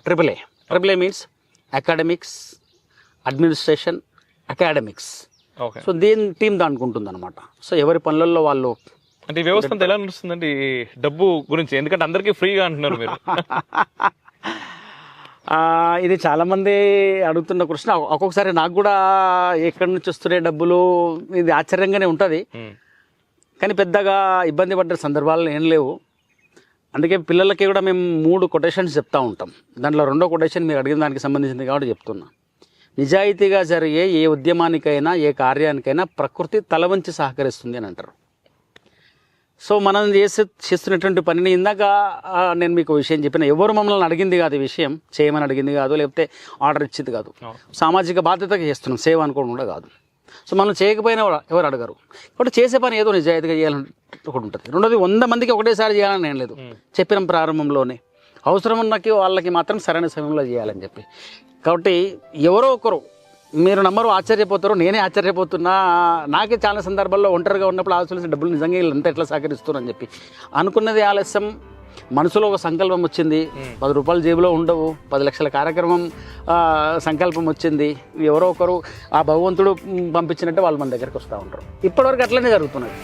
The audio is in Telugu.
Triple A means academics, administration, academics. Okay. So దీని టీం దానికి ఉంటుంది అనమాట. సో ఎవరి పనులలో వాళ్ళు. అంటే ఈ వ్యవస్థ అంతా ఎలా నడుస్తుందండి ఈ డబ్బు గురించి? ఎందుకంటే అందరికీ ఫ్రీగా అంటున్నారు మీరు. ఇది చాలామంది అడుగుతున్న క్వశ్చన్. ఒక్కొక్కసారి నాకు కూడా ఎక్కడి నుంచి వస్తున్నాయి డబ్బులు, ఇది ఆశ్చర్యంగానే ఉంటుంది. కానీ పెద్దగా ఇబ్బంది పడ్డ సందర్భాలు ఏం లేవు. అందుకే పిల్లలకి కూడా మేము 3 కొటేషన్స్ చెప్తూ ఉంటాం. దాంట్లో 2వ కొటేషన్ మీరు అడిగిన దానికి సంబంధించింది కాబట్టి చెప్తున్నా. నిజాయితీగా జరిగే ఏ ఉద్యమానికైనా, ఏ కార్యానికైనా ప్రకృతి తల వంచి సహకరిస్తుంది అని అంటారు. సో మనం చేస్తున్నటువంటి పనిని ఇందాక నేను మీకు విషయం చెప్పిన, ఎవరు మమ్మల్ని అడిగింది కాదు, ఈ విషయం చేయమని అడిగింది కాదు, లేకపోతే ఆర్డర్ ఇచ్చింది కాదు. సామాజిక బాధ్యతగా చేస్తున్నాం, సేవ అనుకోవడం కూడా కాదు. సో మనం చేయకపోయినా ఎవరు అడగరు. కాబట్టి చేసే పని ఏదో నిజాయితీగా చేయాలని ఒకటి ఉంటుంది. 2వది 100 మందికి ఒకటేసారి చేయాలని ఏం లేదు. చెప్పిన ప్రారంభంలోనే అవసరం ఉన్నకి వాళ్ళకి మాత్రం సరైన సమయంలో చేయాలని చెప్పి. కాబట్టి ఎవరో ఒకరు, మీరు నమ్మరు, ఆశ్చర్యపోతారు, నేనే ఆశ్చర్యపోతున్నా. నాకే చాలా సందర్భాల్లో ఒంటరిగా ఉన్నప్పుడు ఆలోచించిన డబ్బులు నిజంగా వీళ్ళంతా ఎట్లా సహకరిస్తున్నారు అని చెప్పి అనుకున్నది ఆలస్యం. మనసులో ఒక సంకల్పం వచ్చింది, 10 రూపాయలు జేబులో ఉండవు, 10 లక్షల కార్యక్రమం సంకల్పం వచ్చింది. ఎవరో ఒకరు ఆ భగవంతుడు పంపించినట్టే వాళ్ళు మన దగ్గరికి వస్తూ ఉంటారు. ఇప్పటివరకు అట్లనే జరుగుతున్నది.